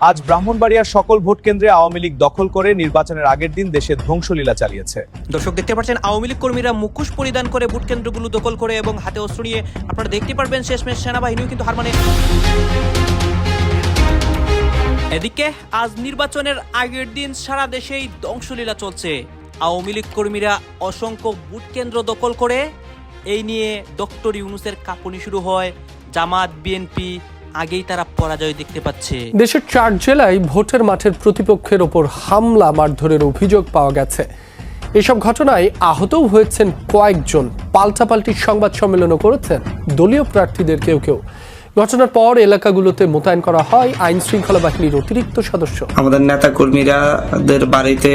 আজ ব্রাহ্মণবাড়িয়ার সকল ভোট কেন্দ্রে আওয়ামী লীগ দখল করে নির্বাচনের আগের দিন দেশে ধ্বংসলীলা চালিয়েছে। দর্শক দেখতে পাচ্ছেন আওয়ামী লীগ কর্মীরা মুখোশ পরিধান করে ভোট কেন্দ্রগুলো দখল করে এবং হাতে অস্ত্র নিয়ে আপনারা দেখতে পারবেন শেষমেশ সেনাবাহিনীও কিন্তু হার মানে। এদিকে আজ নির্বাচনের আগের দিন সারা দেশেই ধ্বংসলীলা চলছে। আওয়ামী লীগ কর্মীরা অসংখ্য ভোট কেন্দ্র দখল করে এই নিয়ে ডক্টর ইউনূসের কাঁপুনি শুরু হয়। জামাত বিএনপি আগেই তারা পরাজয় দেখতে পাচ্ছে। দেশের 4 জেলায় ভোটের মাঠের প্রতিপক্ষের ওপর হামলা মারধরের অভিযোগ পাওয়া গেছে। এসব ঘটনায় আহতও হয়েছেন কয়েকজন। পাল্টাপাল্টি সংবাদ সম্মেলনও করেছেন দলীয় প্রার্থীদের কেউ কেউ। ঘটনার পর এলাকাগুলোতে মোতায়েন করা হয় আইন শৃঙ্খলা বাহিনীর অতিরিক্ত সদস্য। আমাদের নেতা কর্মীরাদের বাড়িতে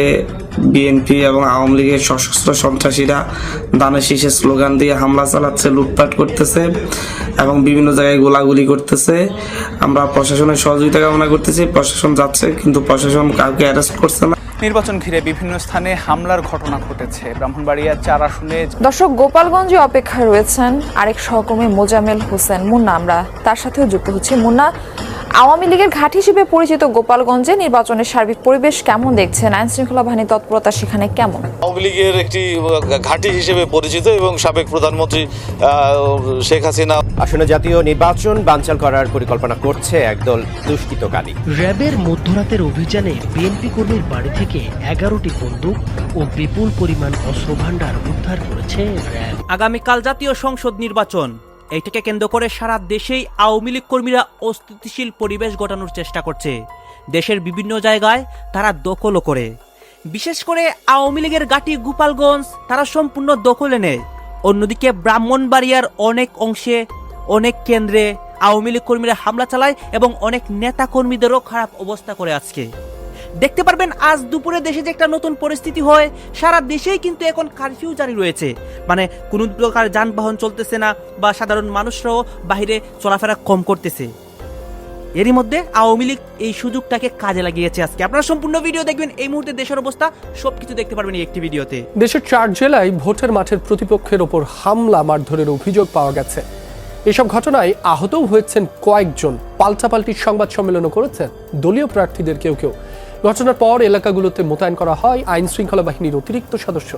বিএনপি এবং আওয়ামী লীগের সশস্ত্র সন্ত্রাসীরা দানের শীষে স্লোগান দিয়ে হামলা চালাচ্ছে, লুটপাট করতেছে এবং বিভিন্ন জায়গায় গোলাগুলি করতেছে। আমরা প্রশাসনের সহযোগিতা কামনা করতেছি। প্রশাসন যাচ্ছে কিন্তু প্রশাসন কাউকে অ্যারেস্ট করছে না। নির্বাচন ঘিরে বিভিন্ন স্থানে হামলার ঘটনা ঘটেছে। ব্রাহ্মণবাড়িয়ার 4 আসনে দর্শক গোপালগঞ্জে অপেক্ষায় রয়েছেন আরেক সহকর্মী মোজামেল হোসেন মুন্না। আমরা তার সাথেও যুক্ত হচ্ছি। মুন্না, আওয়ামী লীগের ঘাঁটি হিসেবে পরিচিত গোপালগঞ্জে নির্বাচনের সার্বিক পরিবেশ কেমন দেখছেন? আইন শৃঙ্খলা বাহিনীর তৎপরতা সেখানে কেমন? আওয়ামী লীগের একটি ঘাঁটি হিসেবে পরিচিত এবং সাবেক প্রধানমন্ত্রী শেখ হাসিনা আসন্ন জাতীয় নির্বাচন বানচাল করার পরিকল্পনা করছে একদল দুষ্কৃতকারী। র্যাবের মধ্যরাতের অভিযানে বিএনপি কর্মীর বাড়ি থেকে 11টি বন্দুক ও বিপুল পরিমাণ অস্ত্র ভান্ডার উদ্ধার করেছে র্যাব। আগামীকাল জাতীয় সংসদ নির্বাচন, এইটাকে কেন্দ্র করে সারা দেশেই আওয়ামী লীগ কর্মীরা অস্থিতিশীল পরিবেশ গড়ানোর চেষ্টা করছে। দেশের বিভিন্ন জায়গায় তারা দখলও করে। বিশেষ করে আওয়ামী লীগের ঘাঁটি গোপালগঞ্জ তারা সম্পূর্ণ দখলে নেয়। অন্যদিকে ব্রাহ্মণবাড়িয়ার অনেক অংশে অনেক কেন্দ্রে আওয়ামী লীগ কর্মীরা হামলা চালায় এবং অনেক নেতা কর্মীদেরও খারাপ অবস্থা করে। আজকে দেখতে পারবেন আজ দুপুরে দেশে যে একটা নতুন পরিস্থিতি হয়, সারা দেশেই কিন্তু এখন কারফিউ জারি রয়েছে। মানে কোনো প্রকার যানবাহন চলতেছে না বা সাধারণ মানুষরাও বাইরে চলাফেরা কম করতেছে। এরই মধ্যে আওয়ামী লীগ এই সুযোগটাকে কাজে লাগিয়েছে। আজকে আপনারা সম্পূর্ণ ভিডিও দেখবেন। এই মুহূর্তে দেশের অবস্থা সবকিছু দেখতে পারবেন এই একটি ভিডিওতে। দেশের 4 জেলায় ভোটের মাঠের প্রতিপক্ষের ওপর হামলা মারধরের অভিযোগ পাওয়া গেছে। এসব ঘটনায় আহতও হয়েছেন কয়েকজন। পাল্টাপাল্টি সংবাদ সম্মেলনও করেছেন দলীয় প্রার্থীদের কেউ কেউ। ঘটনার পর এলাকাগুলোতে মোতায়েন করা হয় আইন শৃঙ্খলা বাহিনীর অতিরিক্ত সদস্য।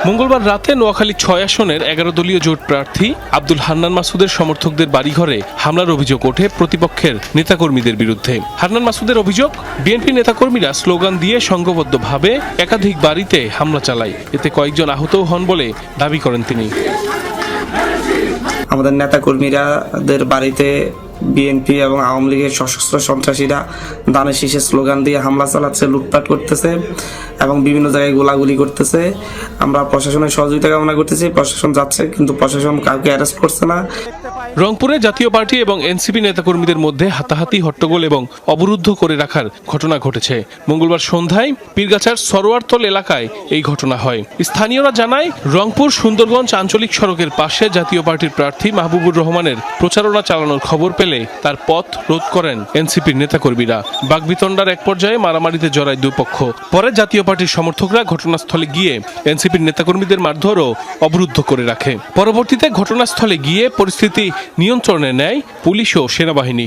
মঙ্গলবার রাতে নোয়াখালী 6 আসনের 11 দলীয় জোট প্রার্থী আব্দুল হান্নান মাসুদের সমর্থকদের বাড়িঘরে হামলার অভিযোগ ওঠে প্রতিপক্ষের নেতাকর্মীদের বিরুদ্ধে। হান্নান মাসুদের অভিযোগ, বিএনপি নেতাকর্মীরা স্লোগান দিয়ে সংঘবদ্ধভাবে একাধিক বাড়িতে হামলা চালায়। এতে কয়েকজন আহতও হন বলে দাবি করেন তিনি। আমাদের নেতা কর্মীরাদের বাড়িতে বিএনপি এবং আওয়ামী লীগের সশস্ত্র সন্ত্রাসীরা দানের শীষে স্লোগান দিয়ে হামলা চালাচ্ছে, লুটপাট করতেছে এবং বিভিন্ন জায়গায় গোলাগুলি করতেছে। আমরা প্রশাসনের সহযোগিতা কামনা করতেছি। প্রশাসন যাচ্ছে কিন্তু প্রশাসন কাউকে অ্যারেস্ট করছে না। রংপুরে জাতীয় পার্টি এবং এনসিপি নেতাকর্মীদের মধ্যে হাতাহাতি, হট্টগোল এবং অবরুদ্ধ করে রাখার ঘটনা ঘটেছে। মঙ্গলবার সন্ধ্যায় পীরগাছার সরোয়ারতল এলাকায় এই ঘটনা হয়। স্থানীয়রা জানায়, রংপুর সুন্দরগঞ্জ আঞ্চলিক সড়কের পাশে জাতীয় পার্টির প্রার্থী মাহবুবুর রহমানের প্রচারণা চালানোর খবর পেলে তার পথ রোধ করেন এনসিপির নেতাকর্মীরা। বাগবিতণ্ডার এক পর্যায়ে মারামারিতে জড়ায় দুপক্ষ। পরে জাতীয় পার্টির সমর্থকরা ঘটনাস্থলে গিয়ে এনসিপির নেতাকর্মীদের মারধর ও অবরুদ্ধ করে রাখে। পরবর্তীতে ঘটনাস্থলে গিয়ে পরিস্থিতি নিয়ন্ত্রণে নেয় পুলিশ ও সেনাবাহিনী।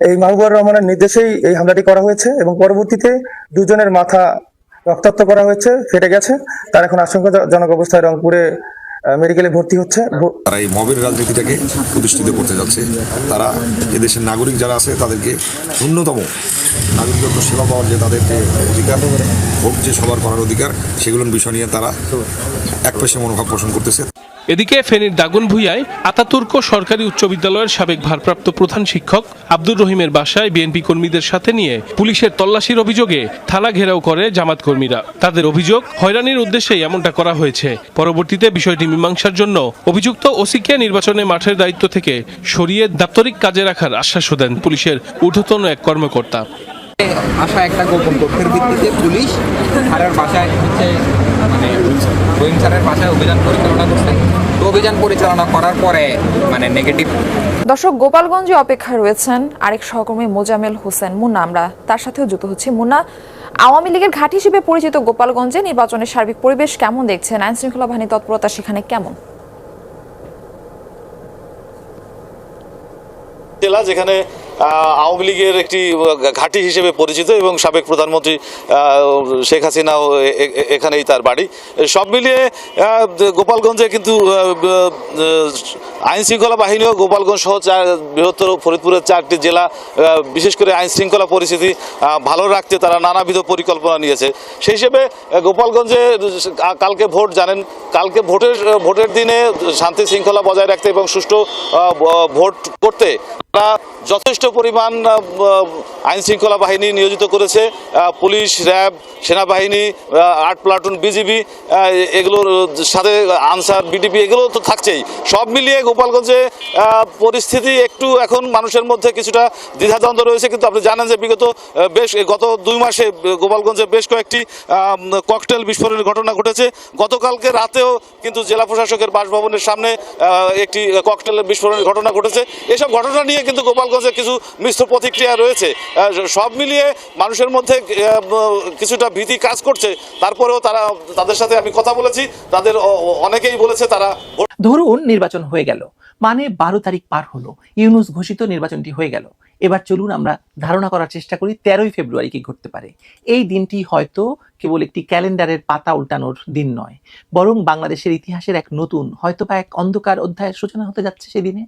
এই মাহবুবুর রহমানের নির্দেশেই এই হামলাটি করা হয়েছে এবং পরবর্তীতে দুজনের মাথা রক্তাক্ত করা হয়েছে, ফেটে গেছে। তার এখন আশঙ্কাজনক অবস্থায় রংপুরে মেডিকেলে ভর্তি হচ্ছে। তারা এই মবের রাজনীতিটাকে প্রতিষ্ঠিত করতে যাচ্ছে। তারা এদেশের নাগরিক যারা আছে তাদেরকে ন্যূনতম নাগরিকত্ব সেবা পাওয়ার যে তাদেরকে অধিকার, ভোট যে সবার করার অধিকার, সেগুলোর বিষয় নিয়ে তারা একপেশে মনোভাব পোষণ করতেছে। এদিকে ফেনীর দাগনভূঞায় আতাতুর্ক সরকারি উচ্চ বিদ্যালয়ের সাবেক ভারপ্রাপ্ত প্রধান শিক্ষক আব্দুর রহিমের বাসায় বিএনপি কর্মীদের সাথে নিয়ে পুলিশের তল্লাশির অভিযোগে থানা ঘেরাও করে জামাত কর্মীরা। তাদের অভিযোগ, হয়রানির উদ্দেশ্যে এমনটা করা হয়েছে। পরবর্তীতে বিষয়টি মীমাংসার জন্য অভিযুক্ত ওসিকে নির্বাচনে মাঠের দায়িত্ব থেকে সরিয়ে দাপ্তরিক কাজে রাখার আশ্বাস দেন পুলিশের ঊর্ধ্বতন এক কর্মকর্তা। আসা একটা গোপন তথ্যের ভিত্তিতে পুলিশ স্যারের বাসায় রহিম স্যারের বাসায় অভিযান পরিচালনা করছে। তো অভিযান পরিচালনা করার পরে নেগেটিভ। দর্শক গোপালগঞ্জে অপেক্ষায় রয়েছেন আরেক সহকর্মী মোজামেল হোসেন মুন্না। আমরা তার সাথেও যুক্ত হচ্ছি। মুন্না, আওয়ামী লীগের ঘাঁটি হিসেবে পরিচিত গোপালগঞ্জে নির্বাচনের সার্বিক পরিবেশ কেমন দেখছেন? আইন শৃঙ্খলা বাহিনীর তৎপরতা সেখানে কেমন? জেলা যেখানে আওয়ামী লীগের একটি ঘাঁটি হিসেবে পরিচিত এবং সাবেক প্রধানমন্ত্রী শেখ হাসিনাও এখানেই তার বাড়ি। সব মিলিয়ে গোপালগঞ্জে কিন্তু আইন শৃঙ্খলা বাহিনীও গোপালগঞ্জ সহ বৃহত্তর ফরিদপুরের 4টি জেলা বিশেষ করে আইন শৃঙ্খলা পরিস্থিতি ভালো রাখতে তারা নানাবিধ পরিকল্পনা নিয়েছে। সেই হিসেবে গোপালগঞ্জে কালকে ভোট জানেন, কালকে ভোটের দিনে শান্তি শৃঙ্খলা বজায় রাখতে এবং সুষ্ঠু ভোট করতে তারা যথেষ্ট পরিমাণ আইন শৃঙ্খলা বাহিনী নিয়োজিত করেছে। পুলিশ, র্যাব, সেনাবাহিনী, 8 প্লাটুন বিজিবি, এগুলোর সাথে আনসার, বিডিপি এগুলো তো থাকছেই। সব মিলিয়ে গোপালগঞ্জে পরিস্থিতি একটু এখন মানুষের মধ্যে কিছুটা দ্বিধাদ্বন্দ্ব রয়েছে। কিন্তু আপনি জানেন যে গত 2 মাসে গোপালগঞ্জে বেশ কয়েকটি ককটেল বিস্ফোরণের ঘটনা ঘটেছে। গতকালকে রাতেও কিন্তু জেলা প্রশাসকের বাসভবনের সামনে একটি ককটেলের বিস্ফোরণের ঘটনা ঘটেছে। এসব ঘটনা নিয়ে কিন্তু গোপালগঞ্জে কিছু মিশ্র প্রতিক্রিয়া রয়েছে। সব মিলিয়ে মানুষের মধ্যে কিছুটা ভীতি কাজ করছে। তারপরেও তাদের সাথে আমি কথা বলেছি, তাদের অনেকেই বলেছে তারা ধরুন নির্বাচন হয়ে গেল, মানে 12 তারিখ পার হলো, ইউনূস ঘোষিত নির্বাচনটি হয়ে গেল। এবার চলুন আমরা ধারণা করার চেষ্টা করি 13ই ফেব্রুয়ারি কি ঘটতে পারে। এই দিনটি হয়তো কেবল একটি ক্যালেন্ডারের পাতা উল্টানোর দিন নয়, বরং বাংলাদেশের ইতিহাসের এক নতুন, হয়তো বা এক অন্ধকার অধ্যায়ের সূচনা হতে যাচ্ছে সেদিনে।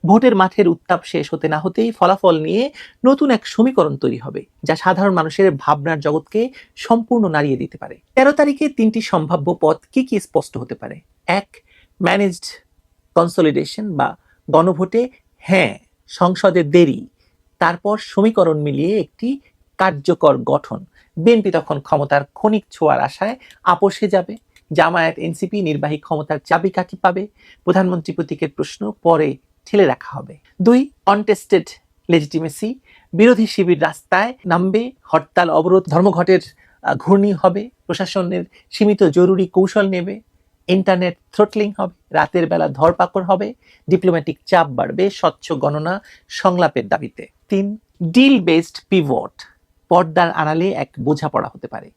ভোটের মাঠের উত্তাপ শেষ হতে না হতেই ফলাফল নিয়ে নতুন এক সমীকরণ তৈরি হবে, যা সাধারণ মানুষের ভাবনার জগৎকে সম্পূর্ণ নাড়িয়ে দিতে পারে। 13 তারিখে 3টি সম্ভাব্য পথ কি কি স্পষ্ট হতে পারে। 1. ম্যানেজড কনসলিডেশন বা গণভোটে হ্যাঁ সংসদে দেরি, তারপর সমীকরণ মিলিয়ে একটি কার্যকর গঠন। বিএনপি তখন ক্ষমতার ক্ষণিক ছোঁয়ার আশায় আপোষে যাবে, জামায়াত এনসিপি নির্বাহী ক্ষমতার চাবিকাঠি পাবে, প্রধানমন্ত্রী প্রতীকের প্রশ্ন পরে ঠেলে রাখা হবে। 2. অনটেস্টেড লেজিটিমেসি, বিরোধী শিবির রাস্তায় নামবে, হরতাল অবরোধ ধর্মঘটের ঘূর্ণি হবে, প্রশাসনের সীমিত জরুরি কৌশল নেবে, ইন্টারনেট থ্রটলিং হবে, রাতের বেলা ধরপাকড় হবে, ডিপ্লোম্যাটিক চাপ বাড়বে, স্বচ্ছ গণনা সংলাপের দাবিতে। 3. ডিল বেসড পিভট, পর্দার আড়ালে এক বোঝাপড়া হতে পারে,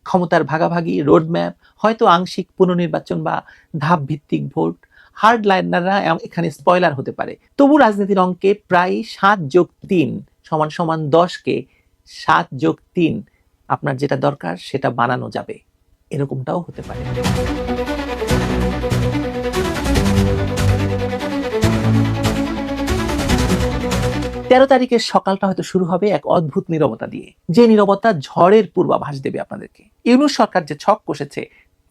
ক্ষমতার ভাগাভাগি, রোডম্যাপ, হয়তো আংশিক পুনর্নির্বাচন বা ধাপ ভিত্তিক ভোট। হার্ড লাইনাররা এখানে স্পয়লার হতে পারে। তবু রাজনীতির অঙ্কে প্রায় 7+3 = 10কে 7+3 আপনার যেটা দরকার সেটা বানানো যাবে, এরকমটাও হতে পারে। 13 তারিখের সকালটা হয়তো শুরু হবে এক অদ্ভুত নীরবতা দিয়ে, যে নীরবতা ঝড়ের পূর্বাভাস দেবে আপনাদেরকে। ইউনূস সরকার যে ছক কষেছে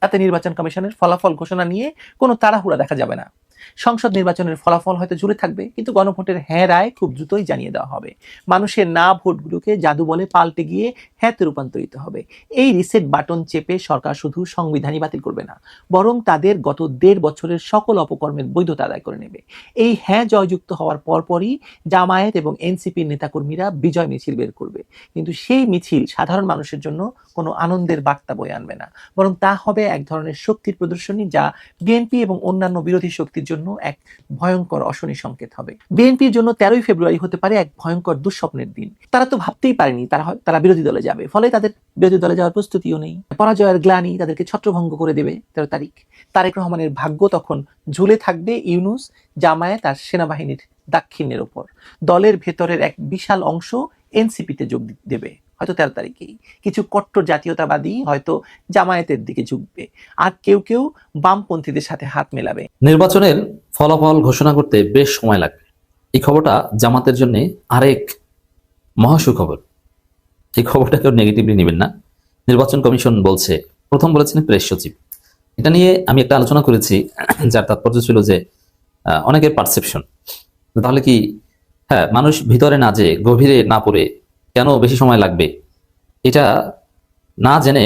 তাতে নির্বাচন কমিশনের ফলাফল ঘোষণা নিয়ে কোনো তাড়াহুড়া দেখা যাবে না। সংসদ নির্বাচনের ফলাফল হয়তো জুড়ে থাকবে, কিন্তু গণভোটের হ্যাঁ রায় খুব দ্রুতই জানিয়ে দেওয়া হবে। মানুষের না ভোটগুলোকে জাদু বলে পাল্টে গিয়ে হ্যাঁতে রূপান্তরিত হবে। এই রিসেট বাটন চেপে সরকার শুধু সংবিধানই বাতিল করবে না, বরং তাদের গত 1.5 বছরের সকল অপকর্মের বৈধতা আদায় করে নেবে। এই হ্যাঁ জয়যুক্ত হওয়ার পরপরই জামায়াত এবং এনসিপির নেতাকর্মীরা বিজয় মিছিল বের করবে, কিন্তু সেই মিছিল সাধারণ মানুষের জন্য কোনো আনন্দের বার্তা বয়ে আনবে না, বরং তা হবে এক ধরনের শক্তির প্রদর্শনী, যা বিএনপি এবং অন্যান্য বিরোধী শক্তির জন্য এক ভয়ঙ্কর অশনি সংকেত হবে। বিএনপির জন্য 13ই ফেব্রুয়ারি হতে পারে এক ভয়ঙ্কর দুঃস্বপ্নের দিন। তারা তো ভাবতেই পারেনি তারা বিরোধী দলে যাবে, ফলে তাদের বিরোধী দলে যাওয়ার প্রস্তুতিও নেই। পরাজয়ের গ্লানি তাদেরকে ছত্রভঙ্গ করে দেবে 13 তারিখ। তারেক রহমানের ভাগ্য তখন ঝুলে থাকবে ইউনূস, জামায়াত আর সেনাবাহিনীর দাক্ষিণ্যের ওপর। দলের ভেতরের এক বিশাল অংশ এনসিপিতে যোগ দেবে হয়তো 13 তারিখেই। কিছু কট্টর জাতীয়তাবাদী হয়তো জামায়াতের দিকে ঝুঁকবে, আর কেউ কেউ বামপন্থীদের সাথে হাত মেলাবে। নির্বাচনের ফলাফল ঘোষণা করতে বেশ সময় লাগবে। এই খবরটা জামাতের জন্য আরেক মহাসুখবর। এই খবরটা কেউ নেগেটিভলি নেবেন না। নির্বাচন কমিশন বলছে, প্রথম বলেছিলেন প্রেস সচিব। এটা নিয়ে আমি একটা আলোচনা করেছি, যার তাৎপর্য ছিল যে অনেকের পারসেপশন, তাহলে কি হ্যাঁ মানুষ ভিতরে না যেয়ে গভীরে না পড়ে কেন বেশি সময় লাগবে, এটা না জেনে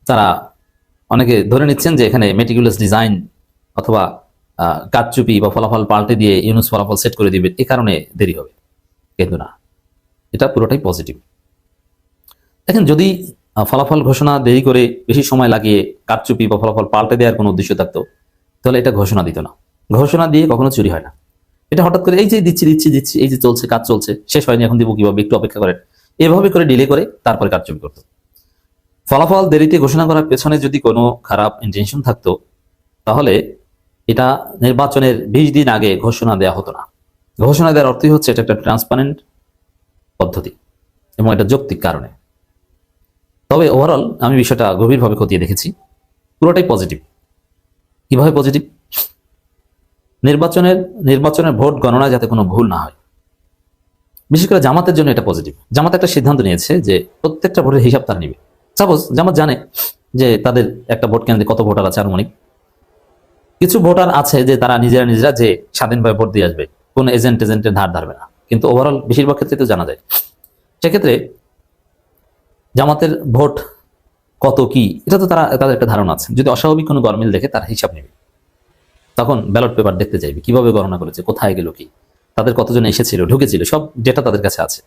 তারা অনেকে ধরে নিচ্ছেন যে এখানে মেটিকুলাস ডিজাইন অথবা কারচুপি বা ফলাফল পাল্টে দিয়ে ইউনূস ফলাফল সেট করে দিবে, এ কারণে দেরি হবে। কিন্তু না, এটা পুরোটাই পজিটিভ। দেখেন, যদি ফলাফল ঘোষণা দেরি করে বেশি সময় লাগিয়ে কারচুপি বা ফলাফল পাল্টে দেওয়ার কোনো উদ্দেশ্য থাকতো, তাহলে এটা ঘোষণা দিত না। ঘোষণা দিয়ে কখনো চুরি হয় না। এটা হঠাৎ করে এই যে দিচ্ছি, এই যে চলছে, কাজ চলছে, শেষ হয়নি, এখন দিব কিভাবে, একটু অপেক্ষা করেন, এভাবে করে ডিলে করে তারপরে কারচুপি করতো। ফলাফল দেরিতে ঘোষণা করার পেছনে যদি কোনো খারাপ ইন্টেনশন থাকতো, তাহলে এটা নির্বাচনের 20 দিন আগে ঘোষণা দেওয়া হতো না। ঘোষণা দেওয়ার অর্থই হচ্ছে এটা একটা ট্রান্সপারেন্ট পদ্ধতি এবং এটা যৌক্তিক কারণে। তবে ওভারঅল আমি বিষয়টা গভীরভাবে খতিয়ে দেখেছি, পুরোটাই পজিটিভ। কিভাবে পজিটিভ? নির্বাচনের ভোট গণনায় যাতে কোনো ভুল না হয়, বিশেষ করে জামাতের জন্য এটা পজিটিভ। জামাত একটা সিদ্ধান্ত নিয়েছে যে প্রত্যেকটা ভোটের হিসাব তারা নিবে। সাপোজ জামাত জানে যে তাদের একটা ভোট কেন্দ্রে কত ভোটার আছে আনুমানিক, কিছু ভোটার আছে যে তারা নিজেরা যে স্বাধীনভাবে ভোট দিয়ে আসবে, কোন এজেন্টের ধার ধারবে না, কিন্তু ওভারঅল বেশিরভাগ ক্ষেত্রে তো জানা যায়। সেক্ষেত্রে জামাতের ভোট কত কি এটা তো তাদের একটা ধারণা আছে। যদি অস্বাভাবিক কোনো গরমিল দেখে তারা হিসাব নেবে, তখন ব্যালট পেপার দেখতে চাইবে, কিভাবে গণনা করেছে, কোথায় গেল কি, তাদের কতজন এসেছিল ঢুকেছিল, সব ডেটা তাদের কাছে আছে।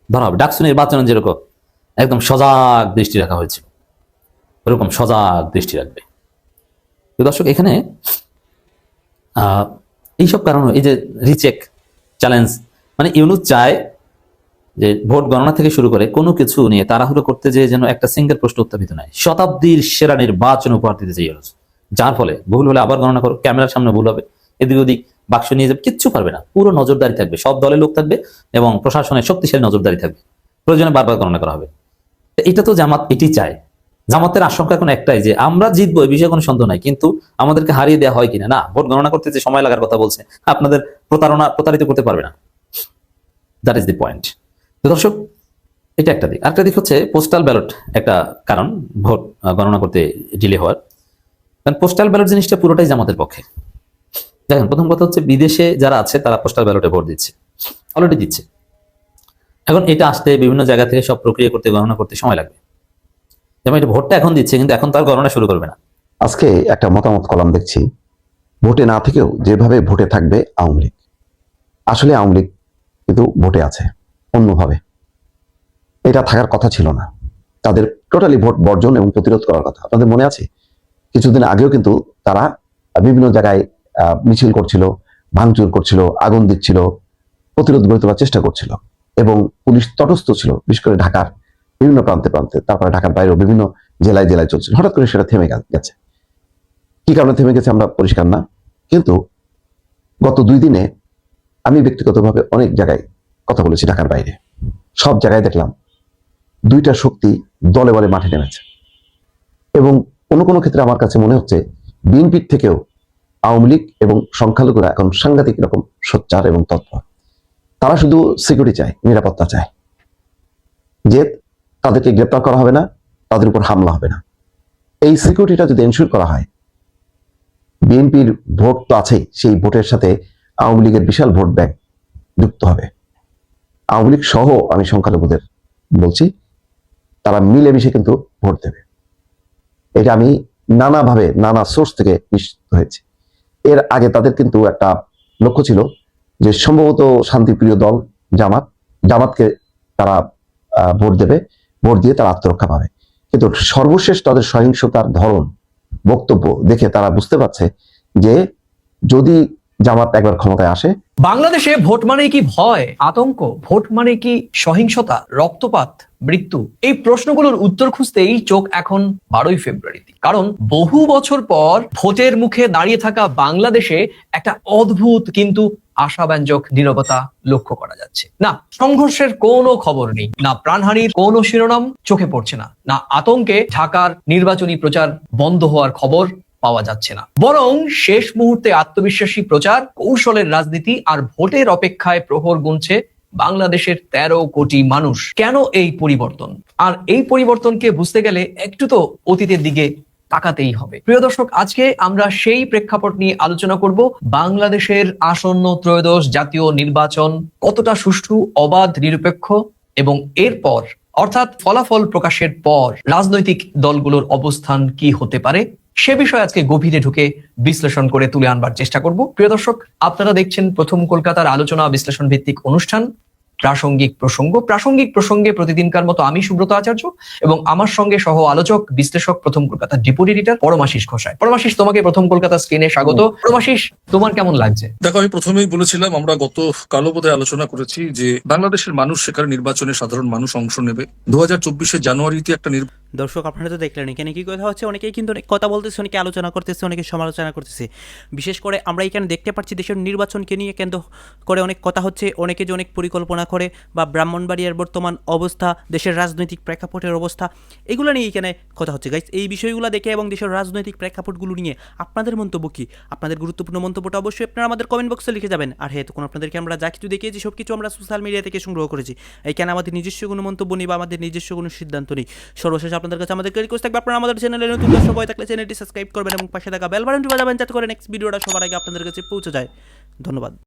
ধরা হবে ডাকসু নির্বাচনে যেরকম একদম সজাগ দৃষ্টি রাখা হয়েছিল, ওরকম সজাগ দৃষ্টি রাখবে। তো দর্শক, এখানে এইসব কারণে এই যে রিচেক চ্যালেঞ্জ, মানে ইউনূস চায় যে ভোট গণনা থেকে শুরু করে কোনো কিছু নিয়ে তাড়াহুড়ো করতে যেয়ে যেন একটা সিঙ্গেল প্রশ্ন উত্থাপিত নয়। শতাব্দীর সেরা নির্বাচন উপহার দিতে চাই ইউনূস, যার ফলে ভুল হলে আবার গণনা করো, ক্যামেরার সামনে ভুল হবে, এদিক ওদিক বাক্স নিয়ে যাবে, কিচ্ছু পারবে না। পুরো নজরদারি থাকবে, সব দলের লোক থাকবে এবং প্রশাসনের শক্তিশালী নজরদারি থাকবে, প্রয়োজনে বারবার গণনা করা হবে। এটা তো জামাত এটি চায়। জামাতের আশঙ্কা এখন একটাই যে আমরা জিতবো, এই বিষয়ে কোনো সন্দেহ নাই, কিন্তু আমাদেরকে হারিয়ে দেওয়া হয় কিনা। না, ভোট গণনা করতে যে সময় লাগার কথা বলছে, আপনাদের প্রতারিত করতে পারবে না। That is the point. তো দর্শক, এটা একটা দিক। আরেকটা দিক হচ্ছে পোস্টাল ব্যালট একটা কারণ ভোট গণনা করতে ডিলে হওয়ার। কারণ পোস্টাল ব্যালট জিনিসটা পুরোটাই জামাতের পক্ষে। দেখেন, প্রথম কথা হচ্ছে বিদেশে যারা আছে তারা পোস্টাল ব্যালটে ভোট দিচ্ছে, অলরেডি দিচ্ছে। এখন এটা আসতে বিভিন্ন জায়গা থেকে সব প্রক্রিয়া করতে, গণনা করতে সময় লাগবে। যেমন এটা ভোটটা এখন দিচ্ছে, কিন্তু এখন তার গণনা শুরু করবে না। আজকে একটা মতামত কলাম দেখছি, ভোটে না থেকেও যেভাবে ভোটে থাকবে আওয়ামী লীগ। আসলে আওয়ামী লীগ কিন্তু ভোটে আছে অন্যভাবে, এটা থাকার কথা ছিল না। তাদের টোটালি ভোট বর্জন এবং প্রতিরোধ করার কথা। আপনাদের মনে আছে কিছুদিন আগেও কিন্তু তারা বিভিন্ন জায়গায় মিছিল করছিল, ভাঙচুর করছিল, আগুন দিচ্ছিল, প্রতিরোধ গড়ে তোলার চেষ্টা করছিল এবং পুলিশ তটস্থ ছিল, বিশেষ করে ঢাকার বিভিন্ন প্রান্তে, তারপরে ঢাকার বাইরেও বিভিন্ন জেলায় চলছিল। হঠাৎ করে সেটা থেমে গেছে। কি কারণে থেমে গেছে আমরা পরিষ্কার না, কিন্তু গত 2 দিনে আমি ব্যক্তিগতভাবে অনেক জায়গায় কথা বলেছি, ঢাকার বাইরে সব জায়গায় দেখলাম 2টা শক্তি দলে বলে মাঠে নেমেছে এবং কোনো ক্ষেত্রে আমার কাছে মনে হচ্ছে বিএনপির থেকেও আওয়ামী লীগ এবং সংখ্যালঘুরা এখন সাংঘাতিক রকম সোচ্চার এবং তৎপর। তারা শুধু সিকিউরিটি চায়, নিরাপত্তা চায়, যে তাদেরকে গ্রেপ্তার করা হবে না, তাদের উপর হামলা হবে না। এই সিকিউরিটিটা যদি এনশিওর করা হয়, বিএনপির ভোট তো আছেই, সেই ভোটের সাথে আওয়ামী লীগের বিশাল ভোট ব্যাংক যুক্ত হবে। আওয়ামী লীগ সহ আমি সংখ্যালঘুদের বলছি, তারা মিলেমিশে কিন্তু ভোট দেবে। এটা আমি নানাভাবে নানা সোর্স থেকে নিশ্চিত হয়েছি। এর আগে তাদের কিন্তু একটা লক্ষ্য ছিল যে সম্ভবত শান্তিপ্রিয় দল জামাতকে তারা ভোট দেবে, ভোট দিয়ে তারা আত্মরক্ষা পাবে। কিন্তু সর্বশেষ তাদের সহিংসতার ধরন, বক্তব্য দেখে তারা বুঝতে পারছে যে যদি জামাত একবার ক্ষমতায় আসে। বাংলাদেশে ভোট মানে কি ভয়, আতঙ্ক? ভোট মানে কি সহিংসতা, রক্তপাত, মৃত্যু? এই প্রশ্নগুলোর উত্তর খুঁজতেই চোখ এখন 12ই ফেব্রুয়ারিতে। কারণ বহু বছর পর ভোটের মুখে দাঁড়িয়ে থাকা বাংলাদেশে একটা অদ্ভুত কিন্তু আশাব্যঞ্জক নীরবতা লক্ষ্য করা যাচ্ছে। না সংঘর্ষের কোনো খবর নেই, না প্রাণহানির কোনো শিরোনাম চোখে পড়ছে না, না আতঙ্কে ঢাকার নির্বাচনী প্রচার বন্ধ হওয়ার খবর পাওয়া যাচ্ছে না। বরং শেষ মুহূর্তে আত্মবিশ্বাসী প্রচার, কৌশলের রাজনীতি আর ভোটের অপেক্ষায় প্রহর গুনছে বাংলাদেশের 13 কোটি মানুষ। কেন এই পরিবর্তন? আর এই পরিবর্তনকে বুঝতে গেলে একটু তো অতীতের দিকে তাকাতেই হবে। প্রিয় দর্শক, আজকে আমরা সেই প্রেক্ষাপট নিয়ে আলোচনা করব। বাংলাদেশের আসন্ন ত্রয়োদশ জাতীয় নির্বাচন কতটা সুষ্ঠু, অবাধ, নিরপেক্ষ এবং এরপর অর্থাৎ ফলাফল প্রকাশের পর রাজনৈতিক দলগুলোর অবস্থান কি হতে পারে, সে বিষয়ে আজকে গভীরে ঢুকে বিশ্লেষণ করে তুলে আনবার চেষ্টা করব। প্রিয় দর্শক, আপনারা দেখছেন প্রথম কলকাতার আলোচনা বিশ্লেষণ ভিত্তিক অনুষ্ঠান প্রাসঙ্গিক প্রসঙ্গে প্রতিদিনকার মতো আমি সুব্রত আচার্য এবং আমার সঙ্গে সহ আলোচক বিশ্লেষক প্রথম কলকাতার ডেপুটি এডিটর পরমাশিস ঘোষায়। পরমাশিস, তোমাকে প্রথম কলকাতা স্ক্রিনে স্বাগত। পরমাশিস, তোমার কেমন লাগছে? দেখো, আমি প্রথমেই বলেছিলাম, আমরা গত কালো বোধহয় আলোচনা করেছি যে বাংলাদেশের মানুষ সেখানে নির্বাচনে সাধারণ মানুষ অংশ নেবে। 2024 জানুয়ারিতে একটা দর্শক আপনারা তো দেখলেন এখানে কি কথা হচ্ছে, অনেকেই কিন্তু অনেক কথা বলতেছে, অনেকে আলোচনা করতেছে, অনেকে সমালোচনা করতেছে। বিশেষ করে আমরা এখানে দেখতে পাচ্ছি দেশের নির্বাচনকে নিয়ে কেন্দ্র করে অনেক কথা হচ্ছে, অনেকে যে অনেক পরিকল্পনা করে বা ব্রাহ্মণবাড়িয়ার বর্তমান অবস্থা, দেশের রাজনৈতিক প্রেক্ষাপটের অবস্থা, এগুলো নিয়ে এখানে কথা হচ্ছে গাইস। এই বিষয়গুলো দেখে এবং দেশের রাজনৈতিক প্রেক্ষাপটগুলো নিয়ে আপনাদের মন্তব্য কি? আপনাদের গুরুত্বপূর্ণ মন্তব্যটা অবশ্যই আপনারা আমাদের কমেন্ট বক্সে লিখে যাবেন। আর হ্যাঁ, তখন আপনাদেরকে আমরা যা কিছু দেখিয়েছি সব কিছু আমরা সোশ্যাল মিডিয়া থেকে সংগ্রহ করেছি, এখানে আমাদের নিজস্ব কোনো মন্তব্য নেই বা আমাদের নিজস্ব কোনো সিদ্ধান্ত নেই। সর্বশেষ আপনাদের কাছে আমাদের রিকোয়েস্ট থাকবে, আপনারা আমাদের চ্যানেলে নতুন দর্শক হয়ে থাকলে চ্যানেলটি সাবস্ক্রাইব করবেন এবং পাশে থাকা বেল বাটনটি বাজাবেন যাতে করে নেক্সট ভিডিওটা সবার আগে আপনাদের কাছে পৌঁছে যায়। ধন্যবাদ।